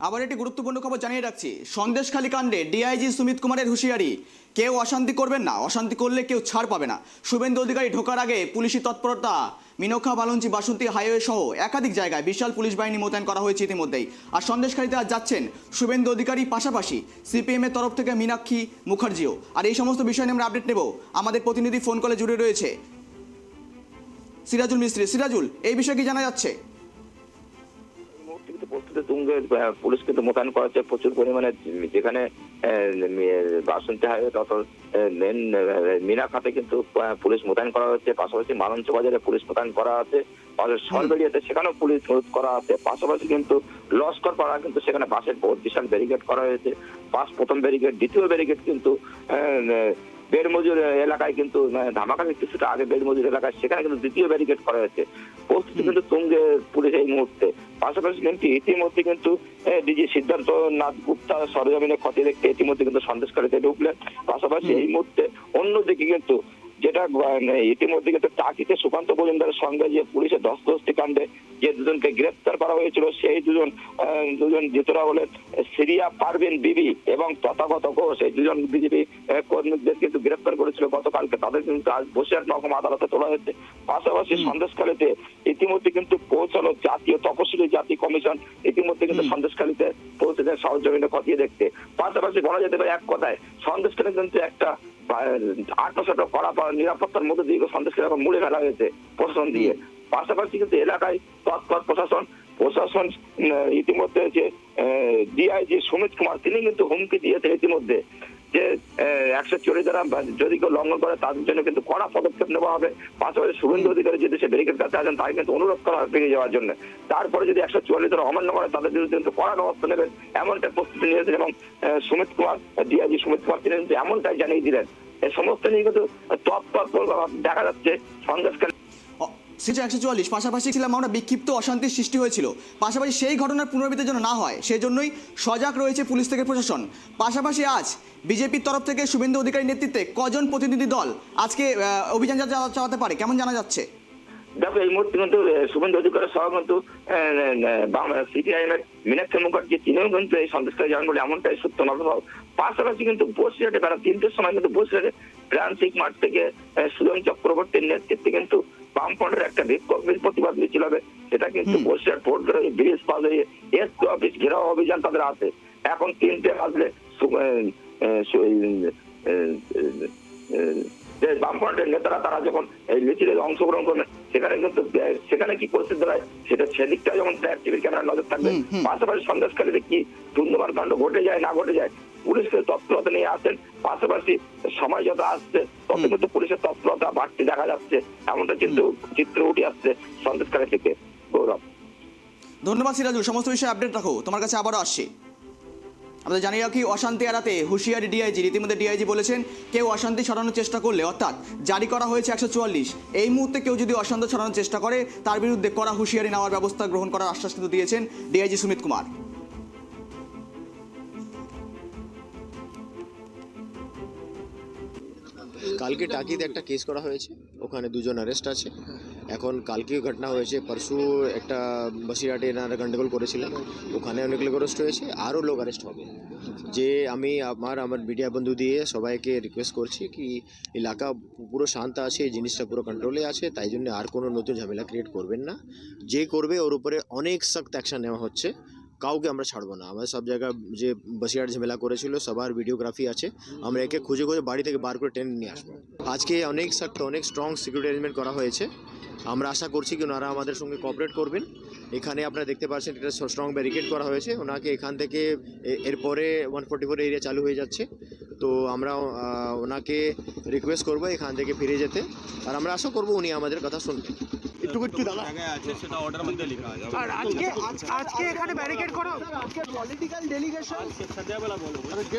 আবার একটি গুরুত্বপূর্ণ খবর জানিয়ে রাখছি। সন্দেশখালী কাণ্ডে ডিআইজি সুমিত কুমারের হুঁশিয়ারি, কেউ অশান্তি করবেন না, অশান্তি করলে কেউ ছাড় পাবে না। শুভেন্দু অধিকারী ঢোকার আগে পুলিশি তৎপরতা, মিনখা বালুঞ্চি বাসন্তী হাইওয়ে সহ একাধিক জায়গায় বিশাল পুলিশ বাহিনী মোতায়েন করা হয়েছে ইতিমধ্যেই। আর সন্দেশখালীতে আজ যাচ্ছেন শুভেন্দু অধিকারী, পাশাপাশি সিপিএম এর তরফ থেকে মীনাক্ষী মুখার্জিও। আর এই সমস্ত বিষয় নিয়ে আমরা আপডেট নেব। আমাদের প্রতিনিধি ফোন কলে জুড়ে রয়েছে সিরাজুল মিস্ত্রি। সিরাজুল, এই বিষয়ে কি জানা যাচ্ছে? তুঙ্গের পুলিশ কিন্তু মোতায়েন করা হচ্ছে প্রচুর পরিমাণে, যেখানে বাসন্তী হাইওয়ে তত মিনাখাতে কিন্তু পুলিশ মোতায়েন করা হচ্ছে, পাশাপাশি মালঞ্চ বাজারে পুলিশ মোতায়েন করা আছে, সরবেরিয়াতে সেখানেও পুলিশ করা আছে, পাশাপাশি কিন্তু লস্কর পাড়া কিন্তু সেখানে বাসের বিশাল ব্যারিকেড করা হয়েছে। প্রথম ব্যারিকেড, দ্বিতীয় ব্যারিকেড কিন্তু বেড়মজুর এলাকায় কিন্তু ধামাকাতে কিছুটা আগে বেড়মজুর এলাকায় সেখানে কিন্তু দ্বিতীয় ব্যারিকেড করা হয়েছে। প্রস্তুতি কিন্তু তুঙ্গে পুলিশ এই মুহূর্তে। পাশাপাশি কিন্তু ইতিমধ্যে কিন্তু ডিজি সিদ্ধার্থ নাথ গুপ্তা সরজমিনে খতিয়ে দেখতে ইতিমধ্যে কিন্তু সন্দেশখালীতে ঢুকলেন। পাশাপাশি এই মুহূর্তে অন্যদিকে কিন্তু যেটা ইতিমধ্যে কিন্তু টাকিতে সুকান্ত মজুমদারের সঙ্গে যে পুলিশের ধস্তাধস্তি কাণ্ডে যে দুজনকে গ্রেপ্তার করা হয়েছিল, সেই দুজন যেতরা হলেন সিরিয়া পারভিন বিবি এবং তথাগত ঘোষ, এই দুজন বিজেপি কর্মীদের কিন্তু গ্রেপ্তার করেছিল গতকালকে। তাদের কিন্তু আজ বসিরহাট মহকুমা আদালতে তোলা হয়েছে। পাশাপাশি সন্দেশখালীতে ইতিমধ্যে কিন্তু পৌঁছালো জাতীয় তপশিলি জাতি কমিশন, ইতিমধ্যে কিন্তু সন্দেশখালীতে পৌঁছেছে সরজমিনে খতিয়ে দেখতে। পাশাপাশি বলা যেতে পারে এক কথায় সন্দেশখালী কিন্তু একটা আটশো কড়া নিরাপত্তার মধ্যে দিয়ে সন্দেশখালী এখন মুড়ে ফেলা হয়েছে প্রশাসন দিয়ে। পাশাপাশি কিন্তু এলাকায় তৎপর প্রশাসন ইতিমধ্যে যে ডিআইজি সুমিত কুমার তিনি কিন্তু হুমকি দিয়েছে ইতিমধ্যে যে 140 দ্বারা যদি কেউ লঙ্ঘন করে তাদের জন্য কিন্তু কড়া পদক্ষেপ নেওয়া হবে। পাশাপাশি শুভেন্দু অধিকারী যদি সে ব্যারিকেড কাছে আছেন তাকে কিন্তু অনুরোধ করা হবে বেরিয়ে যাওয়ার জন্য। তারপরে যদি 144 দ্বারা অমান্য করে তাদের বিরুদ্ধে কিন্তু কড়া ব্যবস্থা নেবেন এমনটা প্রস্তুতি নিয়েছেন। এবং সুমিত কুমার, ডিআইজি সুমিত কুমার তিনি কিন্তু এমনটাই জানিয়ে দিলেন। এই সমস্ত নিয়ে কিন্তু তৎপর দেখা যাচ্ছে সন্দেশখালী 144 পাশাপাশি ছিলাম আমরা, বিক্ষিপ্ত অশান্তির সৃষ্টি হয়েছিল। পাশাপাশি সেই ঘটনার পুনরাবৃত্তি যেন না হয় সেজন্যই সজাগ রয়েছে পুলিশ থেকে প্রশাসন। পাশাপাশি আজ বিজেপির তরফ থেকে শুভেন্দু অধিকারীর নেতৃত্বে কজন প্রতিনিধি দল আজকে অভিযান চালাতে পারে কেমন জানা যাচ্ছে? দেখো এই মুহূর্তে কিন্তু শুভেন্দু অধিকারীর সহ কিন্তু সিপিআইএম এর মীনাক্ষী মুখার্জি তিনিও কিন্তু এই সন্দেশখালী যাবেন বলে এমনটাই সত্য নবভাব। পাশাপাশি কিন্তু বসিরহাটে বেলা 3টের সময় কিন্তু বসিরহাটে প্রান্তিক মাঠ থেকে সুজন চক্রবর্তীর নেতৃত্বে কিন্তু বামফ্রন্টের একটা বিক্ষোভ প্রতিবাদ মিছিল হবে। সেটা কিন্তু বসিরহাট পোর্ট ব্রিজ পাশ হয়ে এসপি অফিস ঘেরাও অভিযান তাদের আছে। এখন 3টে বাজলে বামফ্রন্টের নেতারা তারা যখন এই মিছিলে অংশগ্রহণ করবেন সেখানে কি পরিস্থিতি হয় সেদিকটা যেমন টিভির ক্যামেরা নজর থাকবে। পাশাপাশি সন্দেশখালীতে কি ধুন্ধুমার কাণ্ড ঘটে যায় না ঘটে যায় পুলিশের তৎপরতা নিয়ে আসেন। পাশাপাশি সময় যত আসছে তত কিন্তু পুলিশের তৎপরতা বাড়তি দেখা যাচ্ছে, এমনটা কিন্তু চিত্র উঠে আসছে সন্দেশখালী থেকে। গৌরব, ধন্যবাদ সিরাজুল, সমস্ত বিষয়ে আপডেট রাখো। তোমার কাছে আবারও আসছি। আমাদের জানিয়ে রাখি, অশান্তি এড়াতে হুঁশিয়ারি ডিআইজি। ইতিমধ্যে ডিআইজি বলেছেন কেউ অশান্তি ছড়ানোর চেষ্টা করলে, অর্থাৎ জারি করা হয়েছে 144, এই মুহূর্তে কেউ যদি অশান্তি ছড়ানোর চেষ্টা করে তার বিরুদ্ধে কড়া হুঁশিয়ারি নেওয়ার ব্যবস্থা গ্রহণ করার আশ্বাস কিন্তু দিয়েছেন ডিআইজি সুমিত কুমার। কালকে টাকিতে একটা কেস করা হয়েছে, ওখানে দুজন অ্যারেস্ট আছে। এখন কালকেও ঘটনা হয়েছে, পরশু একটা বসিরহাটে এনারা গন্ডগোল করেছিলেন, ওখানে অনেক লোক অ্যারেস্ট হয়েছে, আরও লোক অ্যারেস্ট হবে। যে আমি আমার মিডিয়া বন্ধু দিয়ে সবাইকে রিকোয়েস্ট করছি কি এলাকা পুরো শান্ত আছে, এই জিনিসটা পুরো কন্ট্রোলে আছে, তাই জন্য আর কোনো নতুন ঝামেলা ক্রিয়েট করবেন না। যে করবে ওর উপরে অনেক সখ্ত অ্যাকশন নেওয়া হচ্ছে, কাউকে আমরা ছাড়বো না। আমাদের সব জায়গায় যে বসিরহাট ঝামেলা করেছিল সবার ভিডিওগ্রাফি আছে, আমরা একে খুঁজে বাড়ি থেকে বার করে টেনে নিয়ে আসবো। আজকে অনেক সখ্ত অনেক স্ট্রং সিকিউরিটি অ্যারেঞ্জমেন্ট করা হয়েছে। আমরা আশা করছি কি ওনারা আমাদের সঙ্গে কোঅপারেট করবেন। এখানে আপনারা দেখতে পাচ্ছেন এটা স্ট্রং ব্যারিকেড করা হয়েছে, ওনাকে এখান থেকে এরপরে 144 এরিয়া চালু হয়ে যাচ্ছে। তো আমরা ওনাকে রিকোয়েস্ট করবো এখান থেকে ফিরে যেতে, আর আমরা আশা করবো উনি আমাদের কথা শুনবেন। একটু জায়গায় আছে সেটা অর্ডার মধ্যে লেখা আছে। আর আজকে এখানে ব্যারিকেড করা, আজকে পলিটিক্যাল ডেলিগেশন সন্ধ্যাবেলা বলবো।